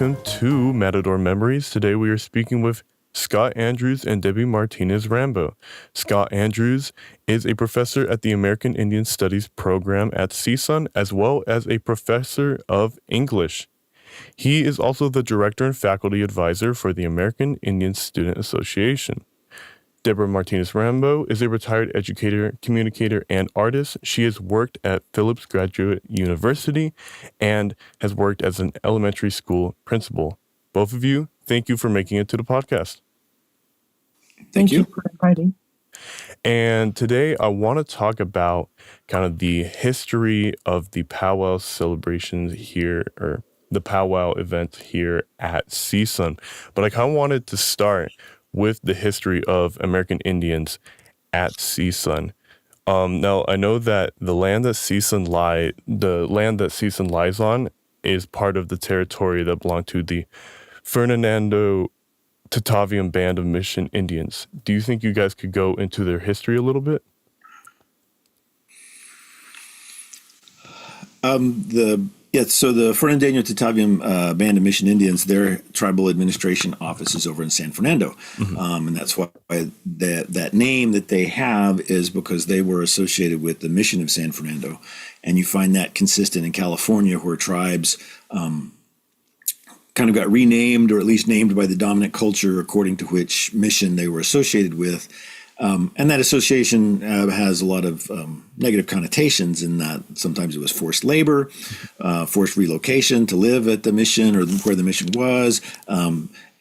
welcome to Matador Memories. Today we are speaking with Scott Andrews and Debbie Martinez Rambo. Scott Andrews is a professor at the American Indian Studies program at CSUN, as well as a professor of English. He is also the director and faculty advisor for the American Indian Student Association. Deborah Martinez Rambo is a retired educator, communicator, and artist. She has worked at Phillips Graduate University and has worked as an elementary school principal. Both of you, thank you for making it to the podcast. Thank you for inviting. And today I want to talk about kind of the history of the powwow celebrations here, or the powwow event here at CSUN. But I kind of wanted to start with the history of American Indians at CSUN. Now I know that the land that CSUN lies on is part of the territory that belonged to the Fernando Tataviam Band of Mission Indians. Do you think you guys could go into their history a little bit? So the Fernando Tataviam Band of Mission Indians, their tribal administration office is over in San Fernando. And that's why that name that they have is because they were associated with the mission of San Fernando. And you find that consistent in California, where tribes kind of got renamed, or at least named by the dominant culture according to which mission they were associated with. And that association has a lot of negative connotations in that sometimes it was forced labor, forced relocation to live at the mission or where the mission was,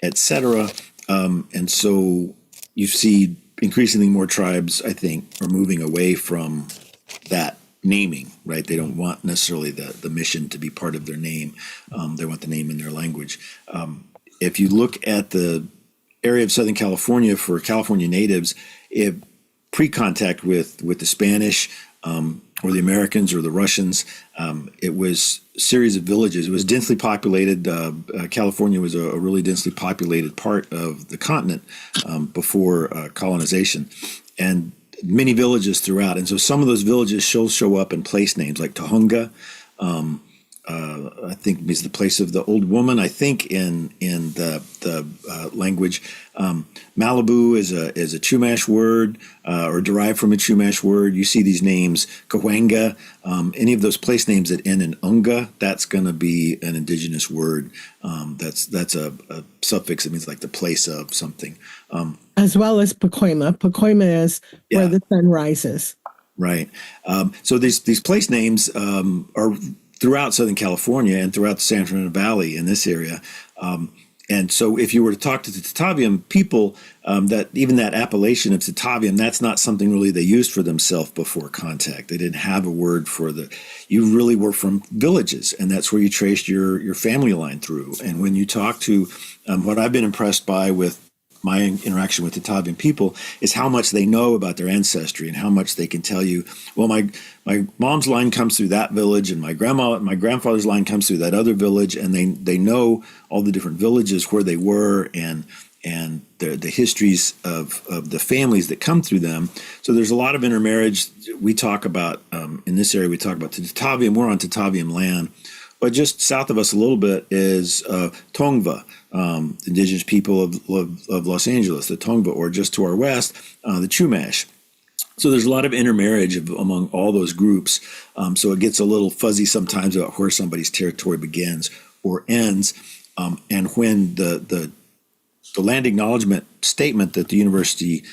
etc. And so you see increasingly more tribes, I think, are moving away from that naming, right? They don't want necessarily the mission to be part of their name. They want the name in their language. If you look at the area of Southern California for California natives, pre-contact with the Spanish or the Americans or the Russians, it was a series of villages. It was densely populated. California was a really densely populated part of the continent before colonization, and many villages throughout. And so some of those villages show up in place names like Tahunga. I think is the place of the old woman. I think in the language, Malibu is a Chumash word or derived from a Chumash word. You see these names, Cahuenga, any of those place names that end in unga, that's going to be an indigenous word. That's a suffix that means like the place of something. As well as Pacoima. Pacoima is where the sun rises. Right. So these place names are throughout Southern California and throughout the San Fernando Valley in this area. And so if you were to talk to the Tataviam people, that even that appellation of Tataviam, that's not something really they used for themselves before contact. They didn't have a word for you really were from villages, and that's where you traced your family line through. And when you talk to what I've been impressed by with my interaction with Tataviam people is how much they know about their ancestry and how much they can tell you, well, my mom's line comes through that village and my grandfather's line comes through that other village, and they know all the different villages where they were and the histories of the families that come through them. So there's a lot of intermarriage. We talk about, in this area, we talk about Tataviam. We're on Tataviam land. But just south of us a little bit is Tongva, the indigenous people of Los Angeles, the Tongva, or just to our west, the Chumash. So there's a lot of intermarriage among all those groups. So it gets a little fuzzy sometimes about where somebody's territory begins or ends. And when the land acknowledgement statement that the university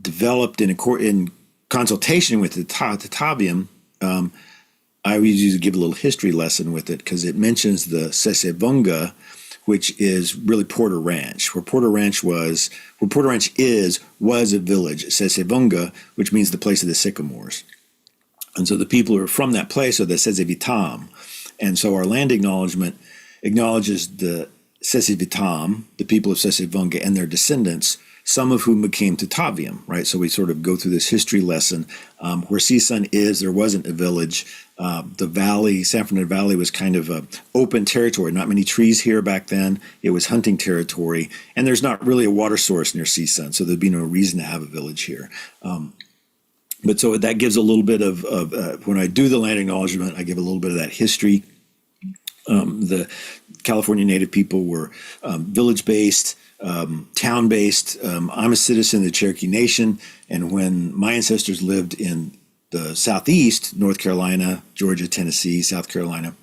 developed in consultation with the Tataviam, I always used to give a little history lesson with it because it mentions the Sesevunga, which is really Porter Ranch. Where Porter Ranch was a village, Sesevunga, which means the place of the sycamores. And so the people who are from that place are the Sesevitam. And so our land acknowledgement acknowledges the Sesevitam, the people of Sesevunga, and their descendants, some of whom became Tataviam, right? So we sort of go through this history lesson. Where CSUN is, there wasn't a village. The valley, San Fernando Valley, was kind of an open territory. Not many trees here back then. It was hunting territory. And there's not really a water source near CSUN, so there'd be no reason to have a village here. But so that gives a little bit of when I do the land acknowledgement, I give a little bit of that history The California Native people were village-based, town-based. I'm a citizen of the Cherokee Nation, and when my ancestors lived in the Southeast, North Carolina, Georgia, Tennessee, South Carolina,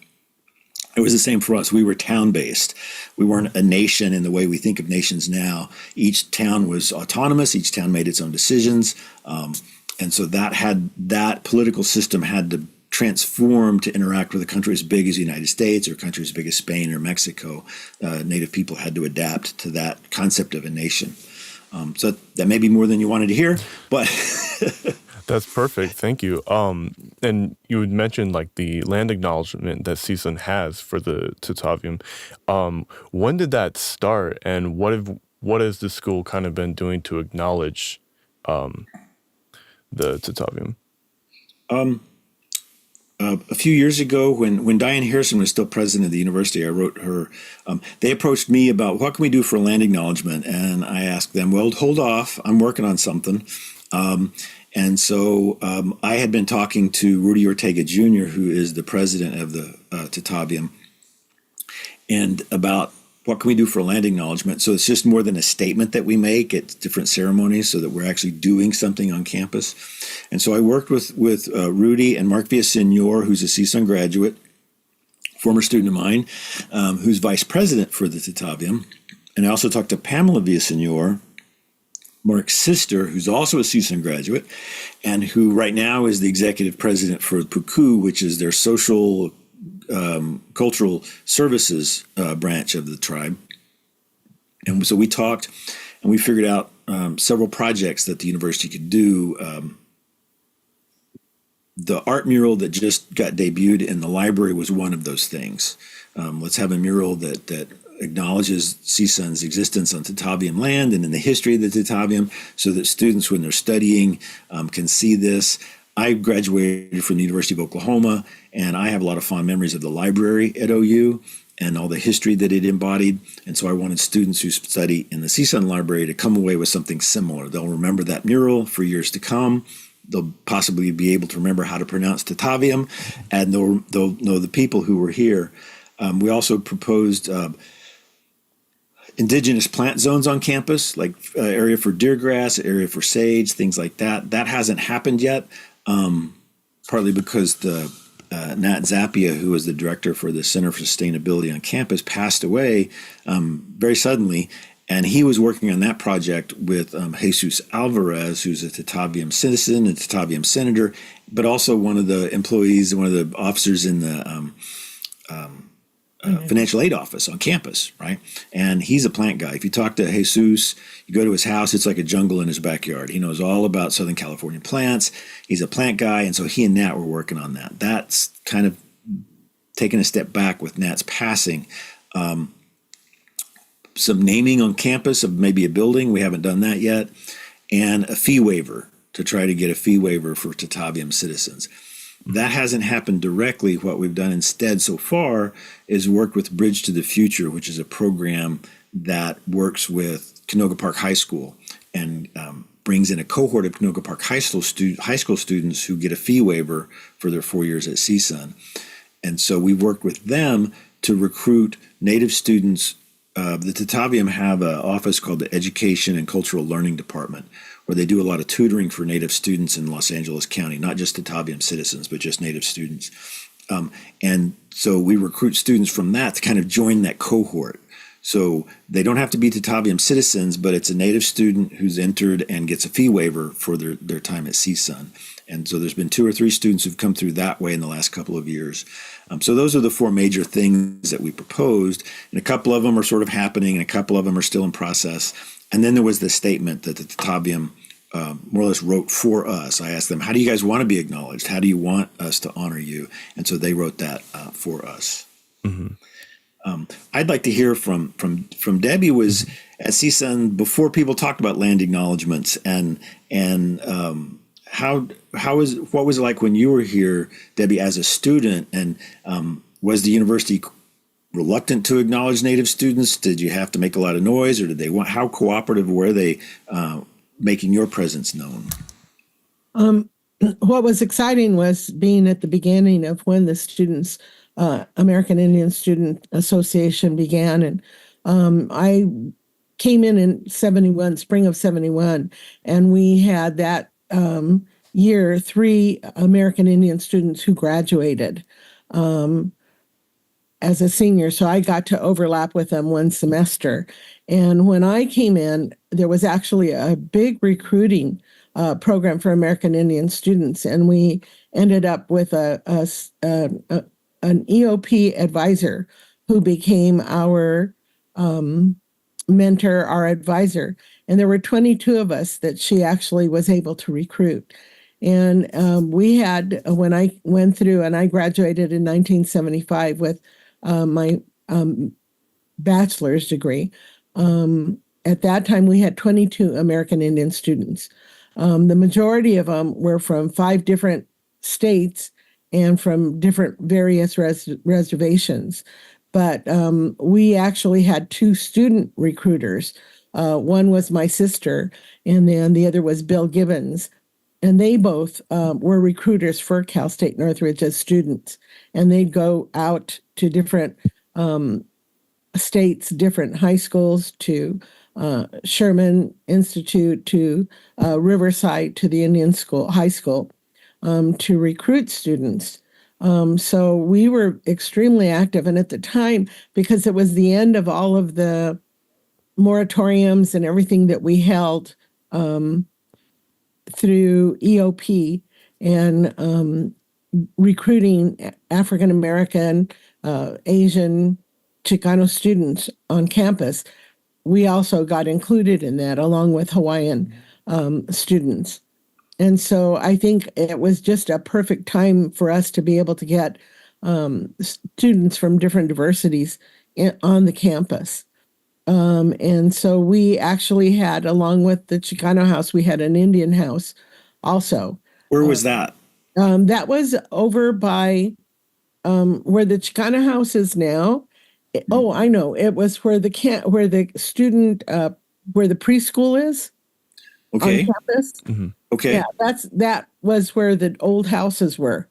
it was the same for us. We were town-based. We weren't a nation in the way we think of nations now. Each town was autonomous. Each town made its own decisions. And so that political system had to transform to interact with a country as big as the United States or a country as big as Spain or Mexico. Native people had to adapt to that concept of a nation. So that may be more than you wanted to hear, but... That's perfect. Thank you. And you had mentioned like the land acknowledgement that CSUN has for the Tataviam. When did that start, and what has the school kind of been doing to acknowledge the Tataviam? A few years ago, when Diane Harrison was still president of the university, I wrote her. They approached me about what can we do for a land acknowledgement, and I asked them, well, hold off. I'm working on something. And so I had been talking to Rudy Ortega Jr., who is the president of the Tataviam, and about what can we do for a land acknowledgement. So it's just more than a statement that we make at different ceremonies so that we're actually doing something on campus. And so I worked with Rudy and Mark Villasenor, who's a CSUN graduate, former student of mine, who's vice president for the Tataviam. And I also talked to Pamela Villasenor, Mark's sister, who's also a CSUN graduate, and who right now is the executive president for PUCU, which is their social cultural services branch of the tribe. And so we talked, and we figured out several projects that the university could do. The art mural that just got debuted in the library was one of those things. Let's have a mural that acknowledges CSUN's existence on Tataviam land and in the history of the Tataviam so that students, when they're studying, can see this. I graduated from the University of Oklahoma, and I have a lot of fond memories of the library at OU and all the history that it embodied. And so I wanted students who study in the CSUN library to come away with something similar. They'll remember that mural for years to come. They'll possibly be able to remember how to pronounce Tataviam, and they'll know the people who were here. We also proposed indigenous plant zones on campus, like area for deergrass, area for sage, things like that. That hasn't happened yet, partly because Nat Zappia, who was the director for the Center for Sustainability on campus, passed away very suddenly. And he was working on that project with Jesus Alvarez, who's a Tataviam citizen, a Tataviam senator, but also one of the employees, one of the officers in the financial aid office on campus, right? And he's a plant guy. If you talk to Jesus, you go to his house, it's like a jungle in his backyard. He knows all about Southern California plants. He's a plant guy, and so he and Nat were working on that. That's kind of taking a step back with Nat's passing. Some naming on campus of maybe a building. We haven't done that yet. And a fee waiver, to try to get a fee waiver for Tataviam citizens. That hasn't happened directly. What we've done instead so far is worked with Bridge to the Future, which is a program that works with Canoga Park High School and brings in a cohort of Canoga Park High School students who get a fee waiver for their 4 years at CSUN. And so we've worked with them to recruit Native students. The Tataviam have an office called the Education and Cultural Learning Department, where they do a lot of tutoring for Native students in Los Angeles County, not just Tataviam citizens, but just Native students. And so we recruit students from that to kind of join that cohort. So they don't have to be Tataviam citizens, but it's a Native student who's entered and gets a fee waiver for their time at CSUN. And so there's been 2 or 3 students who've come through that way in the last couple of years. So those are the 4 major things that we proposed. And a couple of them are sort of happening, and a couple of them are still in process. And then there was the statement that the Tataviam more or less wrote for us. I asked them, how do you guys want to be acknowledged? How do you want us to honor you? And so they wrote that for us. Mm-hmm. I'd like to hear from Debbie. Was at CSUN before people talked about land acknowledgements, and what was it like when you were here, Debbie, as a student? And was the university reluctant to acknowledge Native students? Did you have to make a lot of noise, or did they want? How cooperative were they making your presence known? What was exciting was being at the beginning of when the students American Indian Student Association began. And I came in 71, spring of 71, and we had that year 3 American Indian students who graduated as a senior. So I got to overlap with them one semester. And when I came in, there was actually a big recruiting program for American Indian students. And we ended up with an EOP advisor who became our mentor, our advisor. And there were 22 of us that she actually was able to recruit. And we had, when I went through, and I graduated in 1975 with my bachelor's degree. At that time, we had 22 American Indian students. The majority of them were from 5 different states and from different various reservations. But we actually had 2 student recruiters. One was my sister, and then the other was Bill Gibbons. And they both were recruiters for Cal State Northridge as students. And they'd go out to different states, different high schools, to Sherman Institute, to Riverside, to the Indian School, high school, to recruit students. So we were extremely active. And at the time, because it was the end of all of the moratoriums and everything that we held through EOP and recruiting African American, Asian, Chicano students on campus, we also got included in that along with Hawaiian students. And so I think it was just a perfect time for us to be able to get students from different diversities on the campus. And so we actually had, along with the Chicano house, we had an Indian house also. Where was that? That was over by where the Chicano house is now. Oh, I know. It was where the student, where the preschool is. Okay. On campus. Mm-hmm. Okay. Yeah, that was where the old houses were.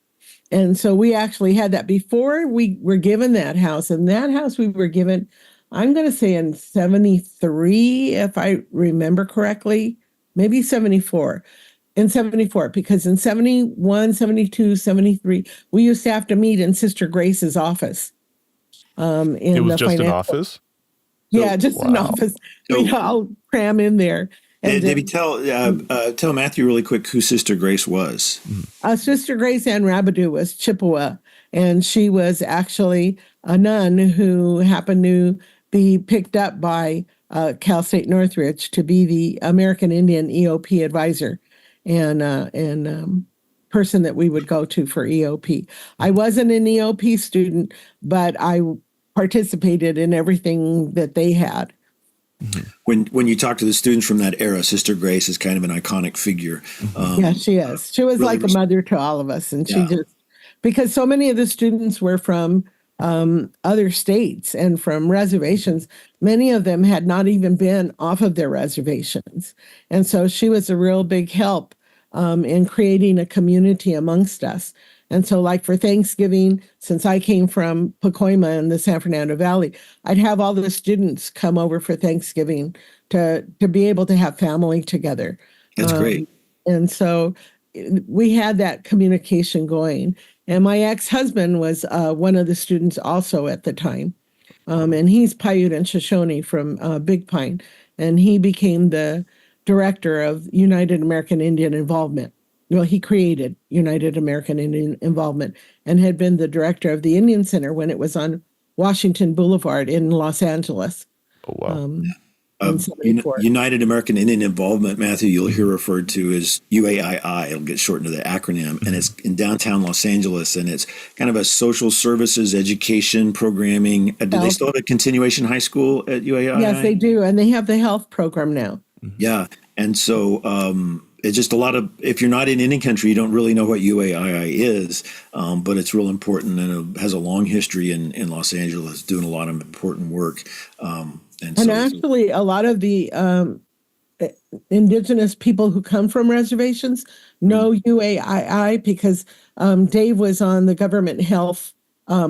And so we actually had that before we were given that house. And that house we were given, I'm going to say in 73, if I remember correctly, maybe 74. In 74, because in 71, 72, 73, we used to have to meet in Sister Grace's office. It was just an office? Yeah, just an office. We'd all cram in there. And Debbie, tell Matthew really quick who Sister Grace was. Sister Grace Ann Rabideau was Chippewa, and she was actually a nun who happened to be picked up by Cal State Northridge to be the American Indian EOP advisor and person that we would go to for EOP. I wasn't an EOP student, but I participated in everything that they had. When you talk to the students from that era, Sister Grace is kind of an iconic figure. Yeah, she is. She was really like a mother to all of us. And she just, because so many of the students were from other states and from reservations, many of them had not even been off of their reservations. And so she was a real big help in creating a community amongst us. And so like for Thanksgiving, since I came from Pacoima in the San Fernando Valley, I'd have all the students come over for Thanksgiving to be able to have family together. That's great. And so we had that communication going. And my ex-husband was one of the students also at the time. And he's Paiute and Shoshone from Big Pine. And he became the director of United American Indian Involvement. Well, he created United American Indian Involvement and had been the director of the Indian Center when it was on Washington Boulevard in Los Angeles. Oh, wow. United American Indian Involvement, Matthew, you'll hear referred to as UAII. It'll get shortened to the acronym. And it's in downtown Los Angeles. And it's kind of a social services, education, programming. Do they still have a continuation high school at UAII? Yes, they do. And they have the health program now. Yeah. And so it's just a lot of, if you're not in any country, you don't really know what UAII is, but it's real important and it has a long history in Los Angeles, doing a lot of important work. And actually, a lot of the indigenous people who come from reservations know UAII because Dave was on the government health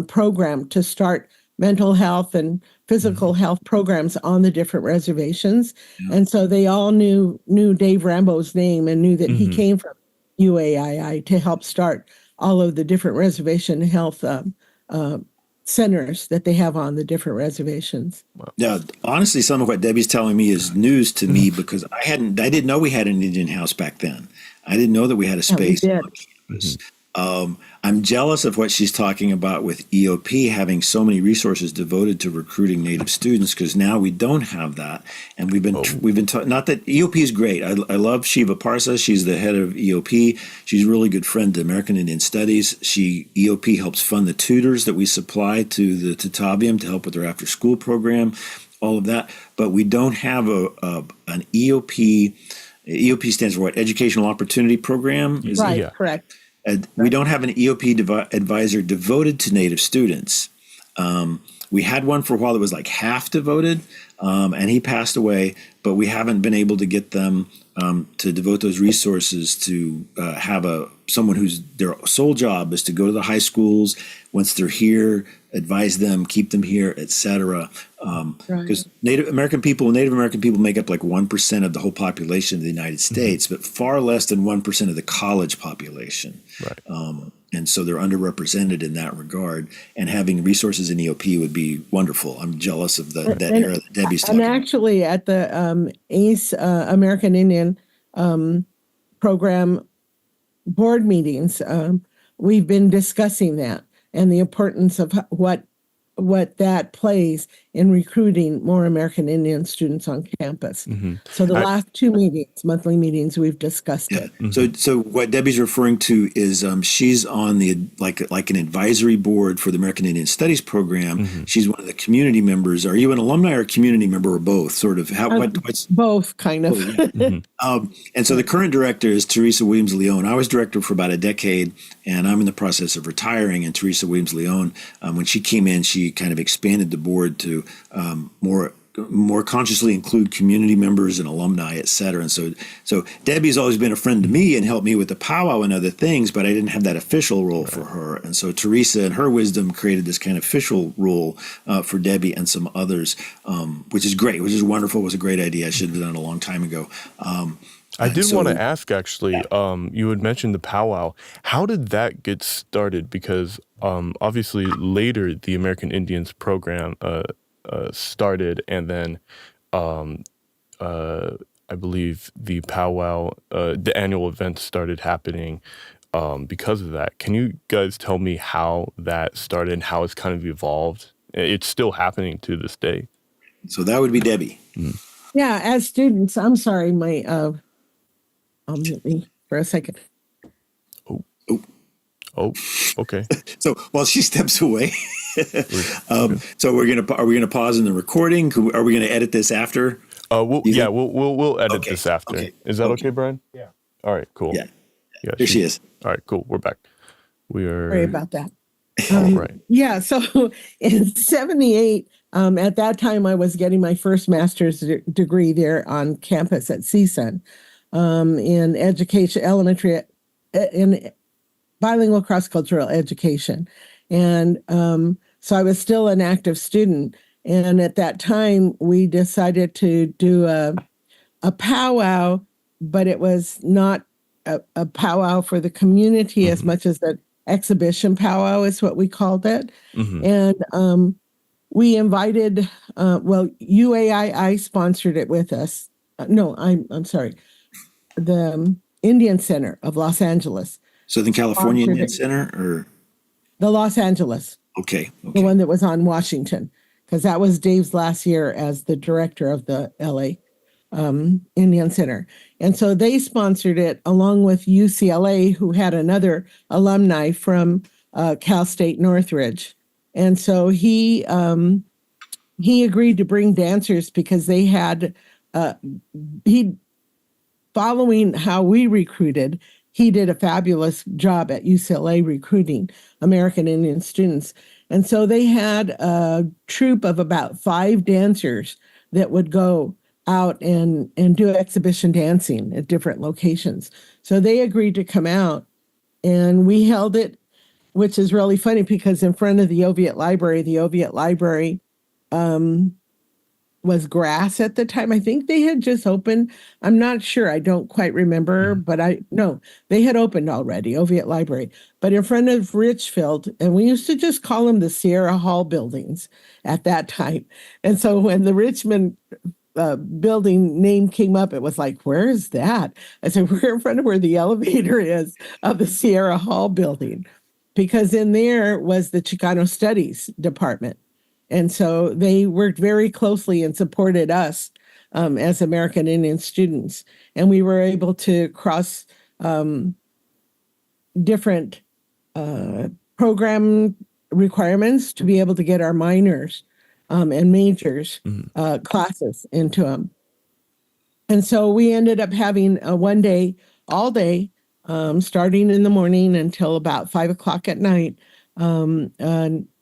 program to start mental health and physical health programs on the different reservations. Yeah. And so they all knew Dave Rambo's name and knew that he came from UAII to help start all of the different reservation health centers that they have on the different reservations. Yeah, honestly, some of what Debbie's telling me is news to me because I didn't know we had an Indian house back then. I didn't know that we had a space on campus. I'm jealous of what she's talking about with EOP having so many resources devoted to recruiting Native students because now we don't have that, and we've been not that EOP is great. I love Shiva Parsa. She's the head of EOP. She's a really good friend to American Indian Studies. EOP helps fund the tutors that we supply to the Tataviam to help with their after school program, all of that. But we don't have an EOP. EOP stands for what? Educational Opportunity Program. Right, correct. We don't have an EOP advisor devoted to Native students. We had one for a while that was like half devoted, and he passed away, but we haven't been able to get them to devote those resources to have someone whose their sole job is to go to the high schools once they're here, advise them, keep them here, etc. Because Native American people make up like 1% of the whole population of the United States, but far less than 1% of the college population. Right. And so they're underrepresented in that regard. And having resources in EOP would be wonderful. I'm jealous of that era that Debbie's talking about. And actually, at the ACE American Indian Program board meetings, we've been discussing that and the importance of what that plays in recruiting more American Indian students on campus. So the last two monthly meetings, we've discussed it. So what Debbie's referring to is she's on the like an advisory board for the American Indian Studies program. She's one of the community members. Are you an alumni or a community member or both? Sort of what's both kind of. And so the current director is Teresa Williams-Leone. I was director for about a decade, and I'm in the process of retiring. And Teresa Williams-Leone, when she came in, she kind of expanded the board to more consciously include community members and alumni, et cetera. And so Debbie's always been a friend to me and helped me with the powwow and other things, but I didn't have that official role for her. And so Teresa and her wisdom created this kind of official role for Debbie and some others, which is great, which is wonderful. It was a great idea. I should have done it a long time ago. I did want to ask, actually, you had mentioned the powwow. How did that get started? Because obviously later the American Indians program started, and then I believe the powwow, the annual event started happening because of that. Can you guys tell me how that started and how it's kind of evolved? It's still happening to this day. So that would be Debbie. Yeah, as students, I'm sorry, mute me for a second. Oh, okay. So while she steps away, so are we gonna pause in the recording? Are we gonna edit this after? We'll edit this after. Okay. Is that okay, Brian? Yeah. All right, cool. Yeah. Here she is. All right, cool. We're back. We are. Sorry about that. All right. Yeah. So in '78, at that time, I was getting my first master's degree there on campus at CSUN in education, elementary, in bilingual cross-cultural education. And so I was still an active student. And at that time, we decided to do a powwow, but it was not a powwow for the community as much as an exhibition powwow is what we called it. And we invited, UAII sponsored it with us. I'm sorry. The Indian Center of Los Angeles. Southern California Indian Center, or the Los Angeles, okay. The one that was on Washington, because that was Dave's last year as the director of the LA Indian Center. And so they sponsored it along with UCLA, who had another alumni from Cal State Northridge. And so he agreed to bring dancers because they had following how we recruited. He did a fabulous job at UCLA recruiting American Indian students. And so they had a troupe of about 5 dancers that would go out and do exhibition dancing at different locations. So they agreed to come out, and we held it which is really funny because in front of the Oviatt Library was grass at the time. I think they had just opened. I'm not sure. I don't quite remember, but they had opened already, Oviatt Library. But in front of Richfield, and we used to just call them the Sierra Hall buildings at that time. And so when the Richmond building name came up, it was like, where is that? I said, we're in front of where the elevator is of the Sierra Hall building, because in there was the Chicano Studies department. And so they worked very closely and supported us as American Indian students. And we were able to cross different program requirements to be able to get our minors and majors classes into them. And so we ended up having one day, all day, starting in the morning until about 5 o'clock at night,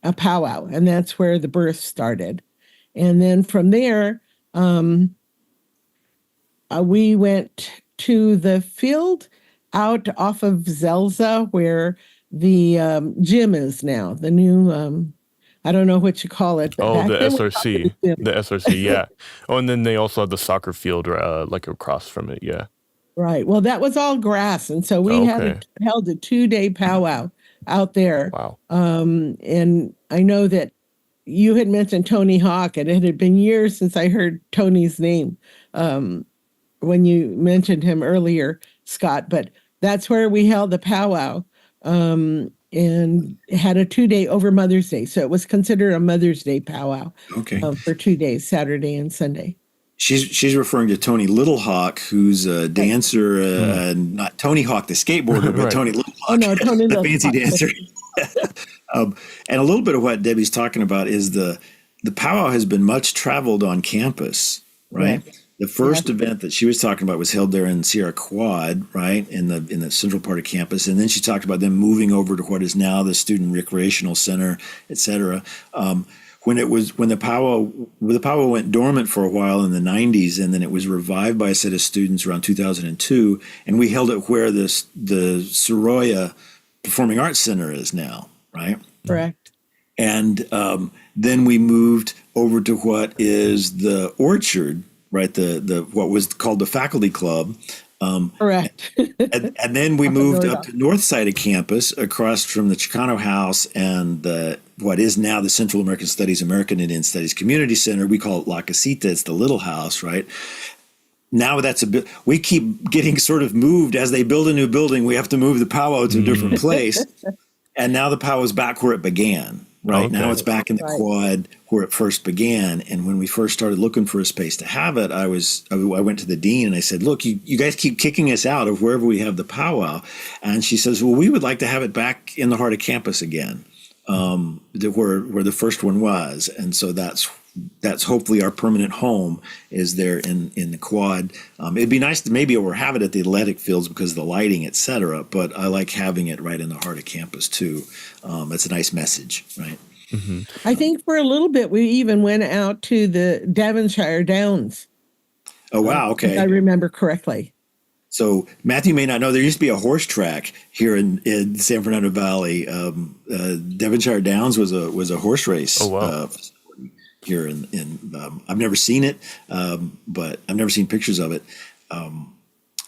a powwow. And that's where the birth started. And then from there, we went to the field out off of Zelza, where the gym is now, the new, I don't know what you call it. But Oh, the then SRC. The SRC, yeah. Oh, and then they also have the soccer field like across from it, yeah. Right. Well, that was all grass. And so we held a 2-day powwow out there. Wow. And I know that you had mentioned Tony Hawk, and it had been years since I heard Tony's name when you mentioned him earlier, Scott. But that's where we held the powwow and had a 2-day over Mother's Day. So it was considered a Mother's Day powwow for 2 days, Saturday and Sunday. She's referring to Tony Littlehawk, who's a dancer, not Tony Hawk the skateboarder, but Tony Littlehawk, oh, no, Tony the Littlehawk. fancy dancer. And a little bit of what Debbie's talking about is the powwow has been much traveled on campus, right? Yeah. The first event that she was talking about was held there in Sierra Quad, right, in the central part of campus, and then she talked about them moving over to what is now the Student Recreational Center, et cetera. When the powwow went dormant for a while in the 90s, and then it was revived by a set of students around 2002, and we held it where the Soroya Performing Arts Center is now, right? Correct. And then we moved over to what is the Orchard, right? The what was called the Faculty Club. Correct. and then we moved up to the north side of campus, across from the Chicano House and what is now the Central American Studies, American Indian Studies Community Center. We call it La Casita. It's the little house, right? Now that's a bit, we keep getting sort of moved as they build a new building. We have to move the powwow to a different place. And now the powwow is back where it began, right? Okay. Now it's back in the quad where it first began. And when we first started looking for a space to have it, I went to the dean and I said, look, you guys keep kicking us out of wherever we have the powwow. And she says, well, we would like to have it back in the heart of campus again, where the first one was. And so that's hopefully our permanent home is there in the quad. It'd be nice to maybe have it at the athletic fields because of the lighting, et cetera. But I like having it right in the heart of campus too. It's a nice message, right? Mm-hmm. I think for a little bit we even went out to the Devonshire Downs. Oh wow! Okay, if I remember correctly. So Matthew may not know there used to be a horse track here in San Fernando Valley. Devonshire Downs was a horse race. Oh wow! Here in I've never seen it, but I've never seen pictures of it.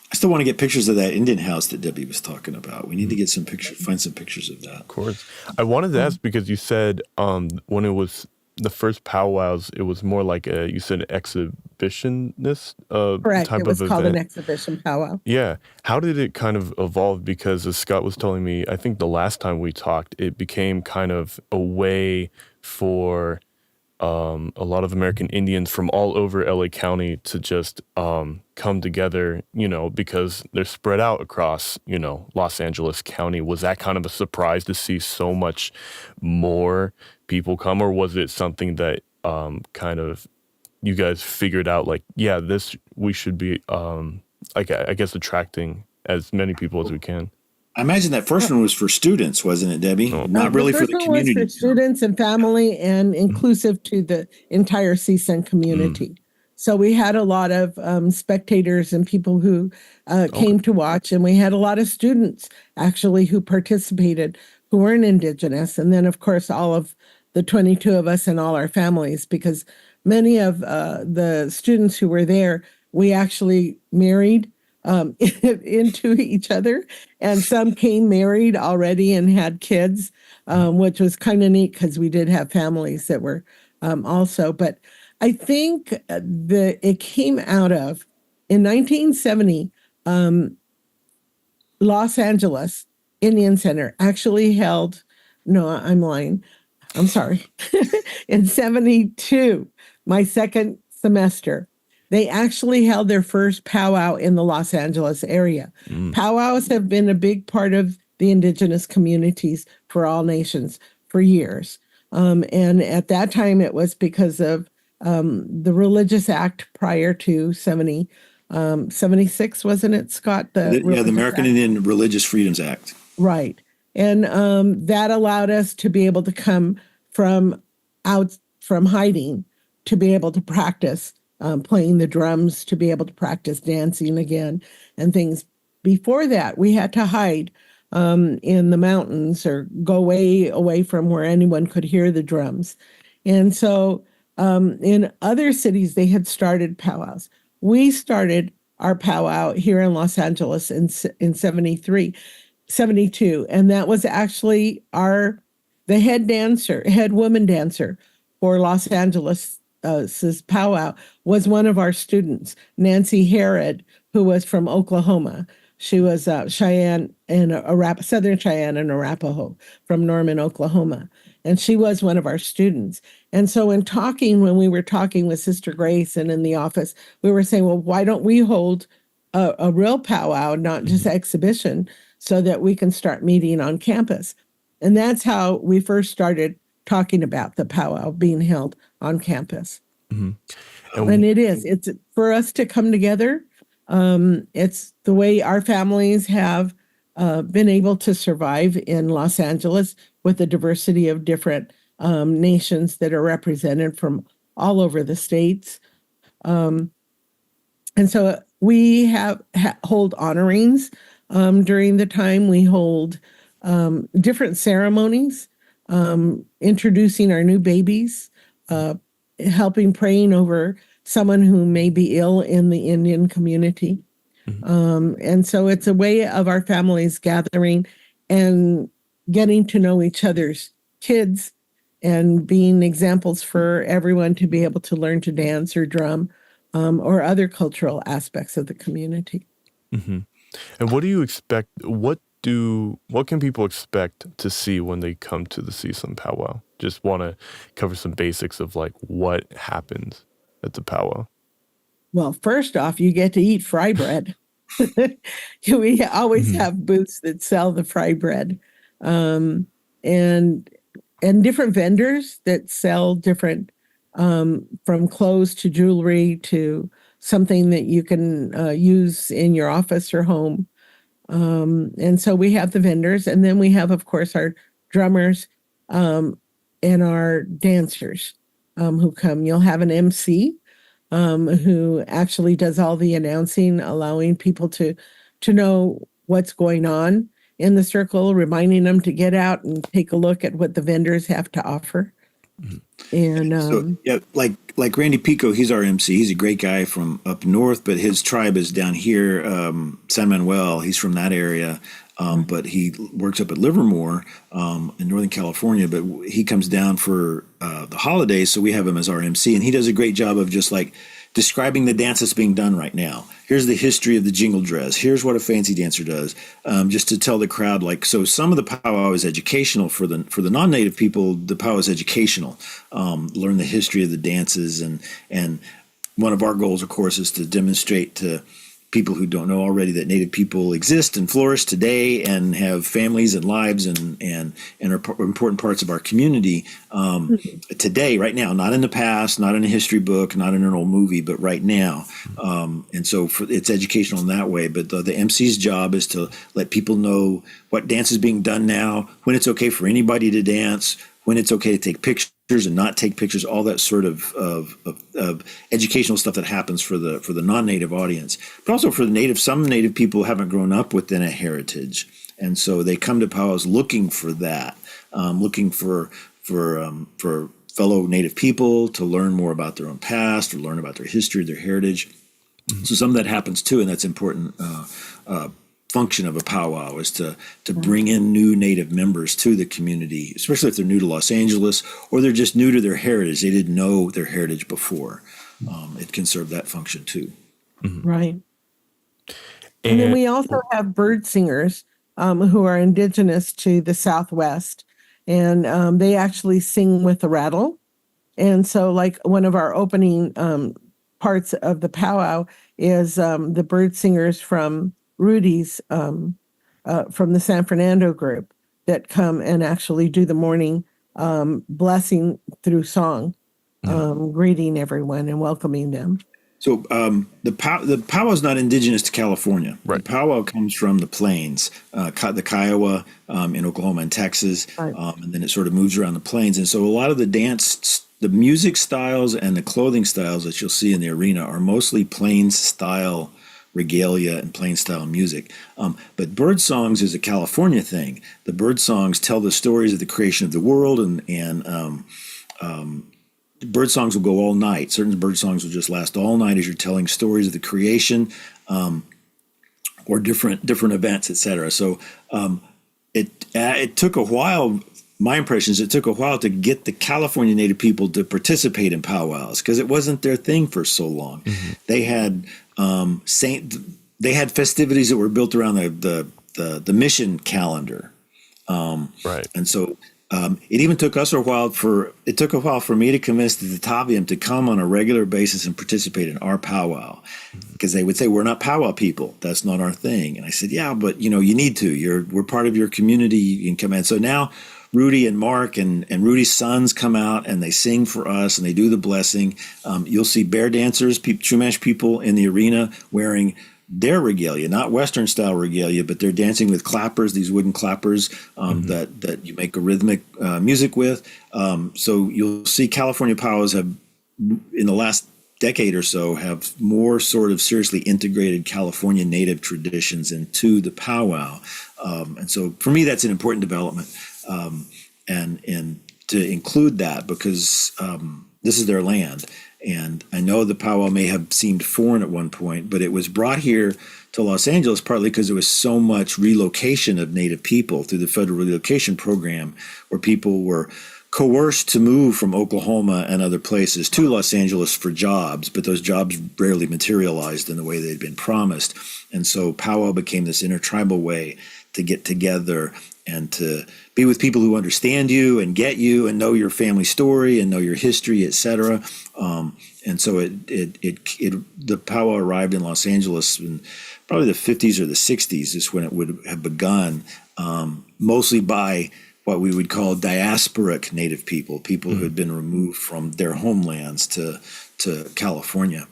I still want to get pictures of that Indian house that Debbie was talking about. We need to get some pictures, find some pictures of that. Of course. I wanted to ask because you said when it was the first powwows, it was more like you said exhibitionist Correct. type of event. It was called an exhibition powwow. Yeah. How did it kind of evolve? Because as Scott was telling me, I think the last time we talked, it became kind of a way for a lot of American Indians from all over LA County to just come together, because they're spread out across, Los Angeles County. Was that kind of a surprise to see so much more people come, or was it something that kind of you guys figured out like, yeah, we should be, I guess, attracting as many people as we can? I imagine that first one was for students, wasn't it, Debbie? Not really for the community. Was for students and family and inclusive to the entire CSUN community. So we had a lot of spectators and people who came to watch, and we had a lot of students actually who participated who weren't Indigenous. And then, of course, all of the 22 of us and all our families, because many of the students who were there, we actually married into each other. And some came married already and had kids, which was kind of neat because we did have families that were also. But I think it came out of, in 1970, Los Angeles Indian Center actually held, no, I'm lying. I'm sorry. In 72, my second semester, they actually held their first powwow in the Los Angeles area. Powwows have been a big part of the Indigenous communities for all nations for years. And at that time, it was because of the Religious Act prior to 76, wasn't it, Scott? The Religious American Act? Indian Religious Freedoms Act. Right. And that allowed us to be able to come from hiding to be able to practice playing the drums, to be able to practice dancing again and things. Before that, we had to hide in the mountains or go way away from where anyone could hear the drums. And so in other cities, they had started powwows. We started our powwow here in Los Angeles in 73. 72, and that was actually the head woman dancer for Los Angeles powwow was one of our students, Nancy Herod, who was from Oklahoma. She was Cheyenne and Southern Cheyenne and Arapaho from Norman, Oklahoma, and she was one of our students. And so when we were talking with Sister Grace and in the office, we were saying, well, why don't we hold a real powwow, not just exhibition, so that we can start meeting on campus. And that's how we first started talking about the powwow being held on campus. And it's for us to come together. It's the way our families have been able to survive in Los Angeles with the diversity of different nations that are represented from all over the states. And so we hold honorings during the time. We hold different ceremonies, introducing our new babies, praying over someone who may be ill in the Indian community. And so it's a way of our families gathering and getting to know each other's kids and being examples for everyone to be able to learn to dance or drum or other cultural aspects of the community. And what do you expect? What can people expect to see when they come to the CSUN powwow? Just want to cover some basics of like what happens at the powwow. Well, first off, you get to eat fry bread. We always have booths that sell the fry bread, and different vendors that sell different, from clothes to jewelry to something that you can use in your office or home. And so we have the vendors, and then we have, of course, our drummers and our dancers who come. You'll have an MC who actually does all the announcing, allowing people to know what's going on in the circle, reminding them to get out and take a look at what the vendors have to offer. And so yeah, like Randy Pico, he's our MC. He's a great guy from up north, but his tribe is down here, San Manuel. He's from that area, but he works up at Livermore in Northern California. But he comes down for the holidays, so we have him as our MC, and he does a great job of just like describing the dance that's being done right now. Here's the history of the jingle dress. Here's what a fancy dancer does, just to tell the crowd. Like, so some of the powwow is educational for the non-native people. The powwow is educational. Learn the history of the dances, and one of our goals, of course, is to demonstrate to people who don't know already that Native people exist and flourish today and have families and lives and are important parts of our community today, right now, not in the past, not in a history book, not in an old movie, but right now. And so it's educational in that way. But the MC's job is to let people know what dance is being done now, when it's okay for anybody to dance, when it's okay to take pictures and not take pictures, all that sort of educational stuff that happens for the non-native audience, but also for the native. Some native people haven't grown up within a heritage, And so they come to powwows looking for that, looking for fellow Native people to learn more about their own past or learn about their history, their heritage. So some of that happens too, and that's important function of a powwow is to bring in new Native members to the community, especially if they're new to Los Angeles or they're just new to their heritage. They didn't know their heritage before. It can serve that function too. Right. And then we also have bird singers who are indigenous to the Southwest, and they actually sing with the rattle. And so, like, one of our opening parts of the powwow is the bird singers from Rudy's, from the San Fernando group, that come and actually do the morning blessing through song, greeting everyone and welcoming them. So the powwow is not indigenous to California. Right. The powwow comes from the plains, the Kiowa in Oklahoma and Texas, Right. And then it sort of moves around the plains. And so a lot of the music styles and the clothing styles that you'll see in the arena are mostly plains style regalia and plains style music. But bird songs is a California thing. The bird songs tell the stories of the creation of the world, and bird songs will go all night. Certain bird songs will just last all night as you're telling stories of the creation, or different events, etc. So it took a while. My impression is it took a while to get the California Native people to participate in powwows because it wasn't their thing for so long. They had they had festivities that were built around the mission calendar, Right. and so. It even took us a while for me to convince the Tavium to come on a regular basis and participate in our powwow, because they would say, we're not powwow people. That's not our thing. And I said, yeah, but you need to, we're part of your community. You can come in. So now Rudy and Mark and Rudy's sons come out and they sing for us and they do the blessing. You'll see bear dancers, Chumash people in the arena wearing their regalia, not Western style regalia, but they're dancing with clappers, these wooden clappers that you make a rhythmic music with. So you'll see California powwows have, in the last decade or so, have more sort of seriously integrated California Native traditions into the powwow. And so for me, that's an important development, and to include that because this is their land. And I know the powwow may have seemed foreign at one point, but it was brought here to Los Angeles partly because there was so much relocation of Native people through the federal relocation program, where people were coerced to move from Oklahoma and other places to Los Angeles for jobs, but those jobs rarely materialized in the way they'd been promised. And so powwow became this intertribal way to get together and to be with people who understand you and get you and know your family story and know your history, et cetera. And so the powwow arrived in Los Angeles in probably the 50s or the 60s is when it would have begun, mostly by what we would call diasporic Native people who had been removed from their homelands to California.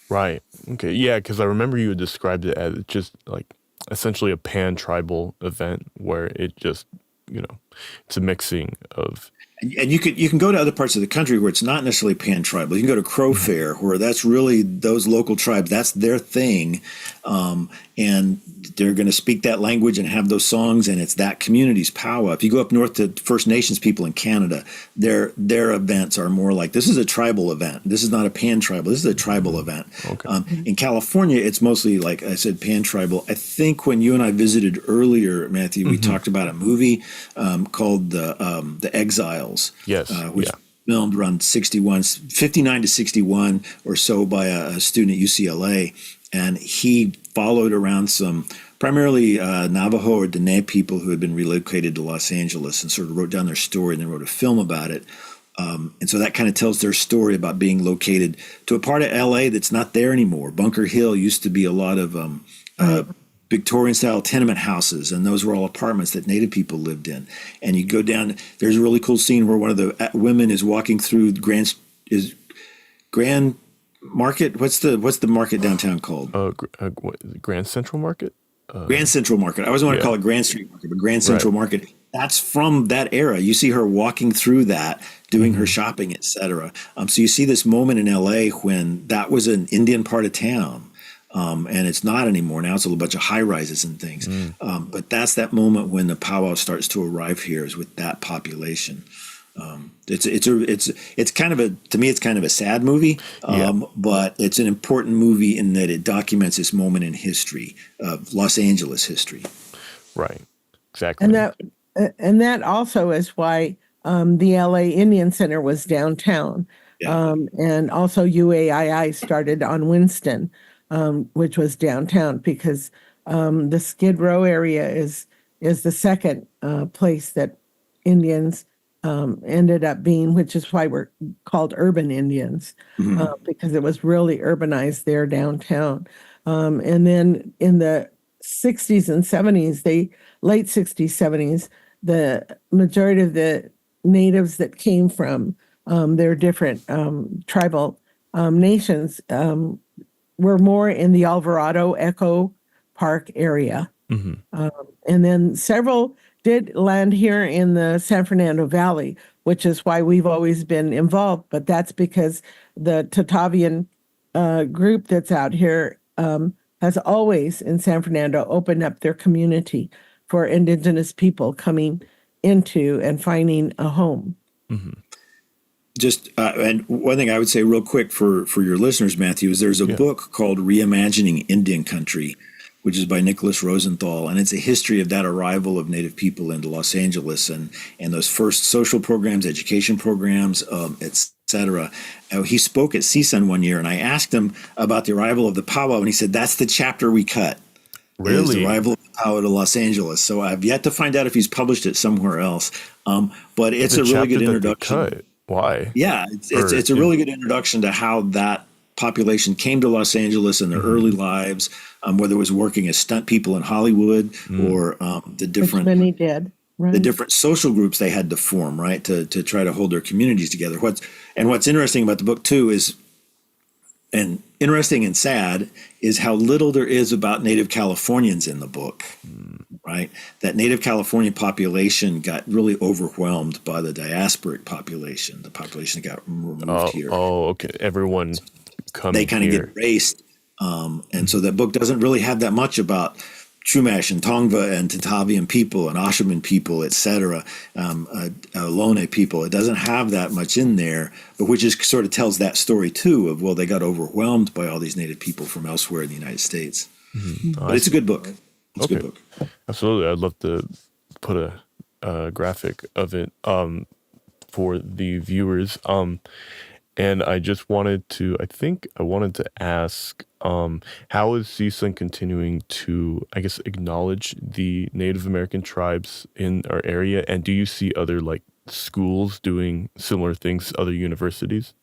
Right. Okay. Yeah, because I remember you had described it as just like essentially a pan-tribal event where it just, it's a mixing of. And you can go to other parts of the country where it's not necessarily pan-tribal. You can go to Crow Fair, where that's really those local tribes. That's their thing, and they're going to speak that language and have those songs, and it's that community's powwow. If you go up north to First Nations people in Canada, their events are more like, this is a tribal event. This is not a pan-tribal. This is a tribal event. Okay. In California, it's mostly, like I said, pan-tribal. I think when you and I visited earlier, Matthew, we talked about a movie called The Exiles. Yes. Which filmed around 59 to 61 or so by a student at UCLA. And he followed around some primarily Navajo or Dene people who had been relocated to Los Angeles and sort of wrote down their story and then wrote a film about it. And so that kind of tells their story about being located to a part of LA that's not there anymore. Bunker Hill used to be a lot of Victorian-style tenement houses, and those were all apartments that Native people lived in. And you go down, there's a really cool scene where one of the women is walking through Grand Market. What's the market downtown called? Grand Central Market? Grand Central Market. I always want to call it Grand Street Market, but Grand Central Market. That's from that era. You see her walking through that, doing her shopping, et cetera. So you see this moment in LA when that was an Indian part of town. And it's not anymore. Now it's a bunch of high rises and things. But that's that moment when the powwow starts to arrive here, is with that population. It's kind of to me it's kind of a sad movie, but it's an important movie in that it documents this moment in history of Los Angeles history. Right. Exactly. And that also is why the LA Indian Center was downtown. Yeah. And also UAII started on Winston, which was downtown, because the Skid Row area is the second place that Indians ended up being, which is why we're called urban Indians, because it was really urbanized there downtown. And then in the 60s and 70s, late 60s, 70s, the majority of the natives that came from their different tribal nations were more in the Alvarado Echo Park area. And then several did land here in the San Fernando Valley, which is why we've always been involved. But that's because the Tatavian group that's out here has always in San Fernando opened up their community for indigenous people coming into and finding a home. Just and one thing I would say real quick for your listeners, Matthew, is there's a book called Reimagining Indian Country, which is by Nicholas Rosenthal, and it's a history of that arrival of Native people into Los Angeles and those first social programs, education programs, et cetera. He spoke at CSUN one year, and I asked him about the arrival of the powwow, and he said, that's the chapter we cut. Really? Is the arrival of the powwow to Los Angeles. So I've yet to find out if he's published it somewhere else. But it's a really good introduction. Why? Yeah, it's a really good introduction to how that population came to Los Angeles in their early lives, whether it was working as stunt people in Hollywood or the different Which many did, right? The different social groups they had to form, right, to try to hold their communities together. What's interesting about the book too is, and interesting and sad, is how little there is about Native Californians in the book. Right, that Native California population got really overwhelmed by the diasporic population. The population that got removed here. Oh, okay. Everyone coming they kind of get erased, and so that book doesn't really have that much about Chumash and Tongva and Tatavian people and Ashaman people, et cetera, Ohlone people. It doesn't have that much in there, but which is sort of tells that story too of, well, they got overwhelmed by all these Native people from elsewhere in the United States. But it's a good book. It's a good book. Absolutely. I'd love to put a graphic of it for the viewers. And I just wanted to ask, how is CSUN continuing to, I guess, acknowledge the Native American tribes in our area? And do you see other schools doing similar things, other universities?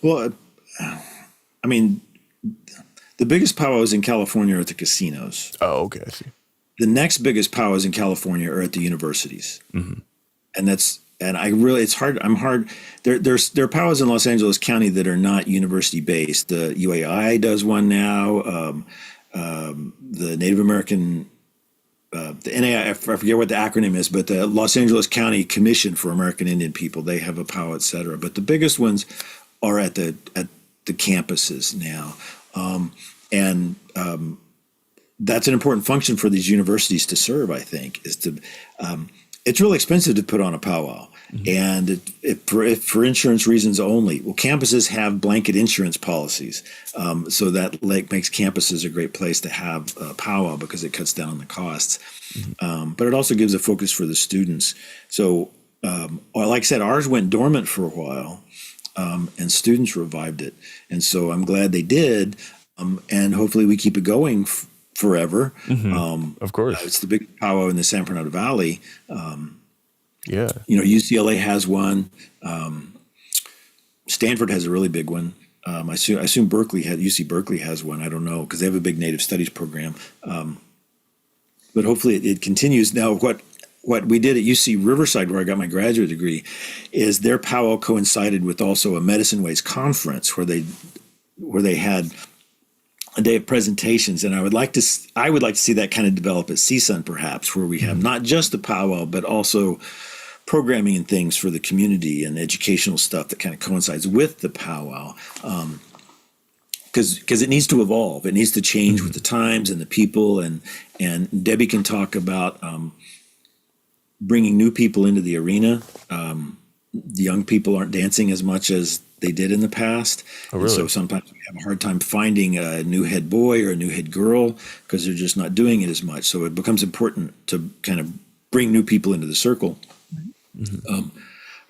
Well, I mean, the biggest powwows in California are at the casinos. Oh, okay, I see. The next biggest powwows in California are at the universities, and it's hard. There are powwows in Los Angeles County that are not university based. The UAI does one now. The Native American, the NAI, I forget what the acronym is, but the Los Angeles County Commission for American Indian People, they have a powwow, et cetera. But the biggest ones are at the campuses now. That's an important function for these universities to serve, I think, is to, it's really expensive to put on a powwow. And for insurance reasons only. Well, campuses have blanket insurance policies. So that makes campuses a great place to have a powwow because it cuts down on the costs. But it also gives a focus for the students. So, like I said, ours went dormant for a while. And students revived it. And so I'm glad they did. And hopefully we keep it going forever. Of course. It's the big powwow in the San Fernando Valley. Yeah. UCLA has one. Stanford has a really big one. I assume UC Berkeley has one. I don't know, because they have a big Native Studies program. But hopefully it continues. Now, what we did at UC Riverside, where I got my graduate degree, is their powwow coincided with also a Medicine Ways conference where they had a day of presentations, and I would like to see that kind of develop at CSUN perhaps, where we have not just the powwow but also programming and things for the community and educational stuff that kind of coincides with the powwow. because it needs to evolve. It needs to change with the times and the people. And Debbie can talk about bringing new people into the arena. The young people aren't dancing as much as they did in the past. Oh, really? And so sometimes we have a hard time finding a new head boy or a new head girl because they're just not doing it as much. So it becomes important to kind of bring new people into the circle.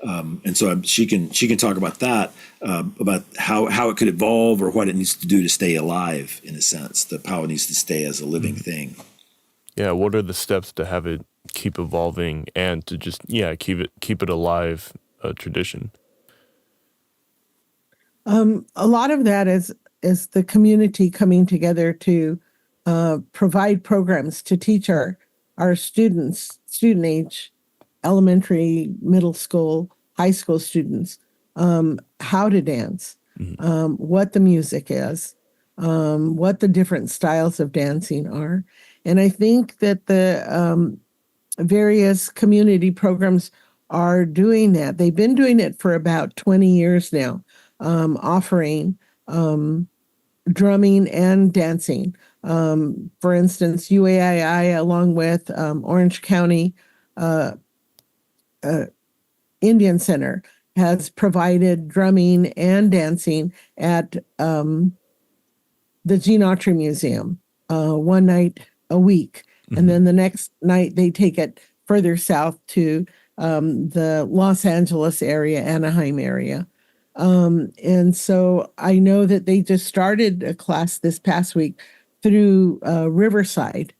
And so she can talk about that, about how it could evolve or what it needs to do to stay alive, in a sense. The powwow needs to stay as a living thing. Yeah, what are the steps to have it keep evolving and to just keep it alive, a tradition? A lot of that is the community coming together to provide programs to teach our student age, elementary, middle school, high school students, how to dance, what the music is, what the different styles of dancing are. And I think that the various community programs are doing that. They've been doing it for about 20 years now, offering drumming and dancing. For instance, UAII, along with Orange County Indian Center, has provided drumming and dancing at the Gene Autry Museum one night a week. And then the next night they take it further south to the Los Angeles area, Anaheim area. And so I know that they just started a class this past week through Riverside.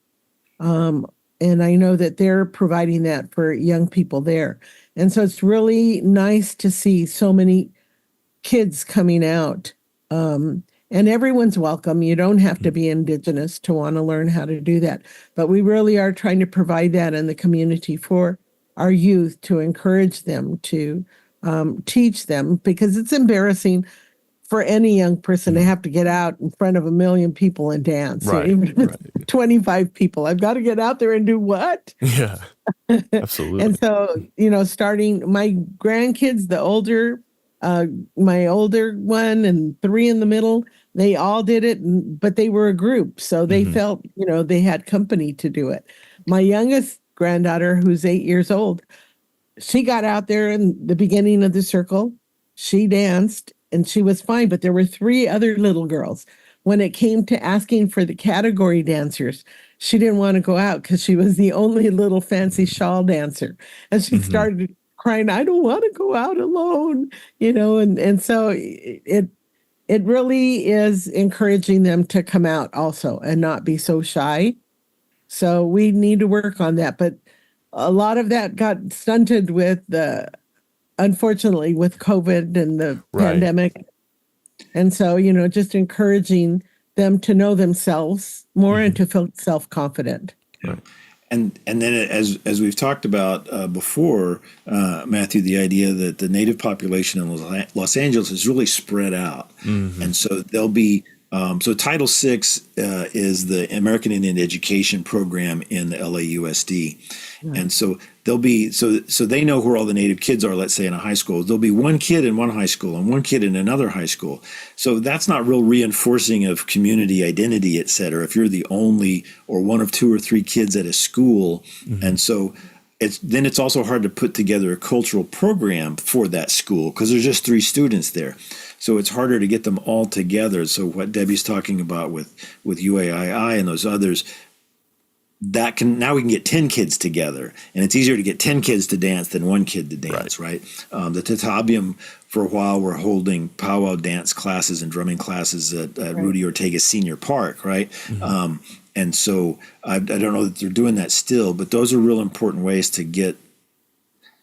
And I know that they're providing that for young people there. And so it's really nice to see so many kids coming out. And everyone's welcome. You don't have to be Indigenous to want to learn how to do that. But we really are trying to provide that in the community for our youth, to encourage them, to teach them, because it's embarrassing for any young person to have to get out in front of a million people and dance. Right, Even if it's 25 people, I've got to get out there and do what? Yeah, absolutely. And so, starting my grandkids, my older one and 3 in the middle, they all did it, but they were a group. So they felt, they had company to do it. My youngest granddaughter, who's 8 years old, she got out there in the beginning of the circle. She danced and she was fine, but there were 3 other little girls. When it came to asking for the category dancers, she didn't want to go out because she was the only little fancy shawl dancer. And she started crying, I don't want to go out alone, and so it really is encouraging them to come out also and not be so shy. So we need to work on that. But a lot of that got stunted with unfortunately, with COVID and the pandemic. And so, just encouraging them to know themselves more and to feel self-confident. Right. And then as we've talked about before, Matthew, the idea that the Native population in Los Angeles is really spread out. And so there'll be so Title VI is the American Indian Education Program in the LAUSD. And so there'll be so they know where all the Native kids are, let's say in a high school. There'll be one kid in one high school and one kid in another high school. So that's not real reinforcing of community identity, et cetera, if you're the only or one of 2 or 3 kids at a school. And so it's also hard to put together a cultural program for that school because there's just 3 students there. So it's harder to get them all together. So what Debbie's talking about with UAII and those others, now we can get 10 kids together, and it's easier to get 10 kids to dance than 1 kid to dance, right? The Tatabium, for a while, were holding powwow dance classes and drumming classes at Rudy Ortega's Senior Park, right? And so I don't know that they're doing that still, but those are real important ways to get,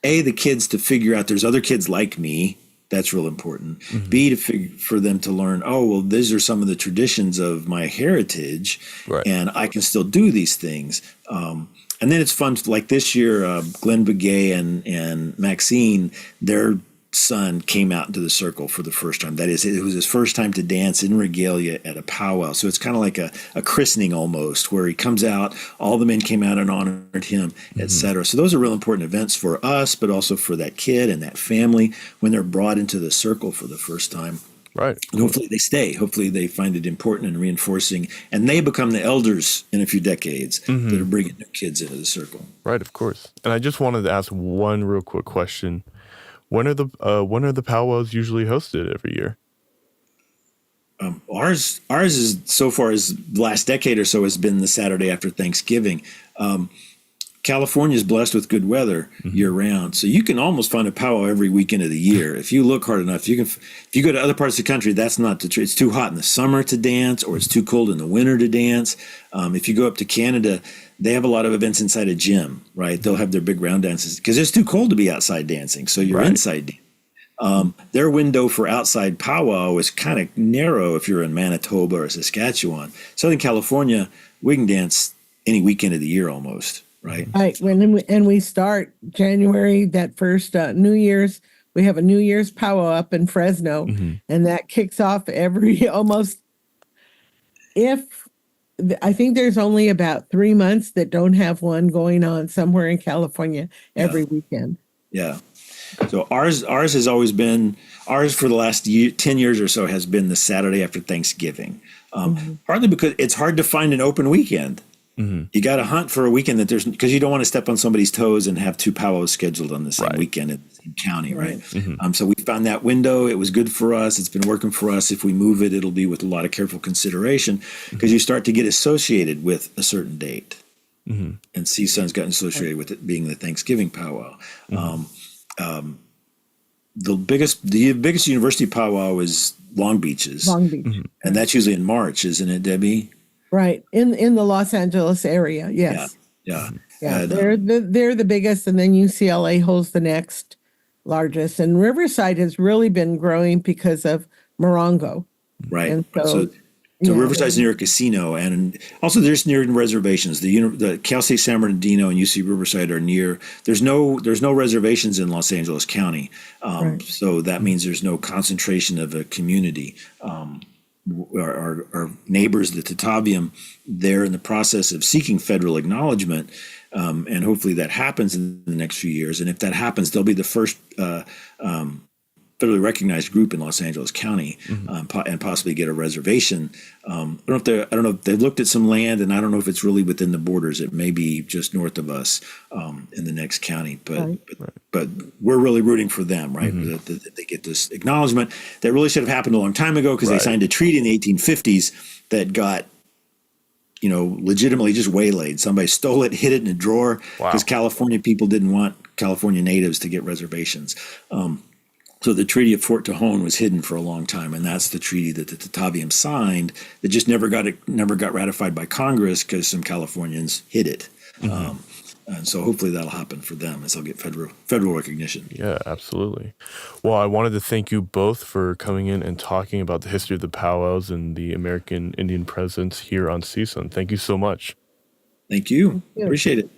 the kids to figure out there's other kids like me. That's real important. B, for them to learn, these are some of the traditions of my heritage, and I can still do these things. And then it's fun, like this year, Glenn Begay and Maxine, their son came out into the circle for the first time. That is, it was his first time to dance in regalia at a powwow. So it's kind of like a christening almost, where he comes out, all the men came out and honored him, et cetera. So those are real important events for us, but also for that kid and that family when they're brought into the circle for the first time. Right. And hopefully they stay. Hopefully they find it important and reinforcing, and they become the elders in a few decades that are bringing their kids into the circle. Right, of course. And I just wanted to ask one real quick question. When are the powwows usually hosted every year? Ours is, so far as the last decade or so, has been the Saturday after Thanksgiving. California is blessed with good weather year round, so you can almost find a powwow every weekend of the year if you look hard enough. You can. If you go to other parts of the country, that's not the truth. It's too hot in the summer to dance, or it's too cold in the winter to dance. If you go up to Canada, they have a lot of events inside a gym. Right, they'll have their big round dances because it's too cold to be outside dancing, so you're inside dancing. Their window for outside powwow is kind of narrow if you're in Manitoba or Saskatchewan. Southern California, we can dance any weekend of the year almost. Right. Right. And we start January, that first New Year's. We have a New Year's powwow up in Fresno, and that kicks off every almost. I think there's only about 3 months that don't have one going on somewhere in California every weekend. Yeah. So ours has always been, for the last 10 years or so has been the Saturday after Thanksgiving. Partly because it's hard to find an open weekend. You got to hunt for a weekend because you don't want to step on somebody's toes and have two powwows scheduled on the same weekend in the same county, right? So we found that window. It was good for us. It's been working for us. If we move it, it'll be with a lot of careful consideration because you start to get associated with a certain date. And CSUN's gotten associated with it being the Thanksgiving powwow. The biggest university powwow is Long Beach's. Long Beach. And that's usually in March, isn't it, Debbie? Right. In the Los Angeles area. Yes. Yeah. And, they're the biggest, and then UCLA holds the next largest. And Riverside has really been growing because of Morongo. Right. And So Riverside's near a casino, and also there's near reservations. The Cal State San Bernardino and UC Riverside are near. There's no reservations in Los Angeles County, so that means there's no concentration of a community. Our neighbors, the Tataviam, they're in the process of seeking federal acknowledgement, and hopefully that happens in the next few years. And if that happens, they'll be the first federally recognized group in Los Angeles County, and possibly get a reservation. I don't know if they've looked at some land, and I don't know if it's really within the borders. It may be just north of us in the next county, but we're really rooting for them, right? That they get this acknowledgement that really should have happened a long time ago because they signed a treaty in the 1850s that got legitimately just waylaid. Somebody stole it, hid it in a drawer because California people didn't want California natives to get reservations. So the Treaty of Fort Tejon was hidden for a long time, and that's the treaty that the Tataviam signed that just never got ratified by Congress because some Californians hid it. And so hopefully that'll happen for them as they'll get federal recognition. Yeah, absolutely. Well, I wanted to thank you both for coming in and talking about the history of the powwows and the American Indian presence here on CSUN. Thank you so much. Thank you. Appreciate it.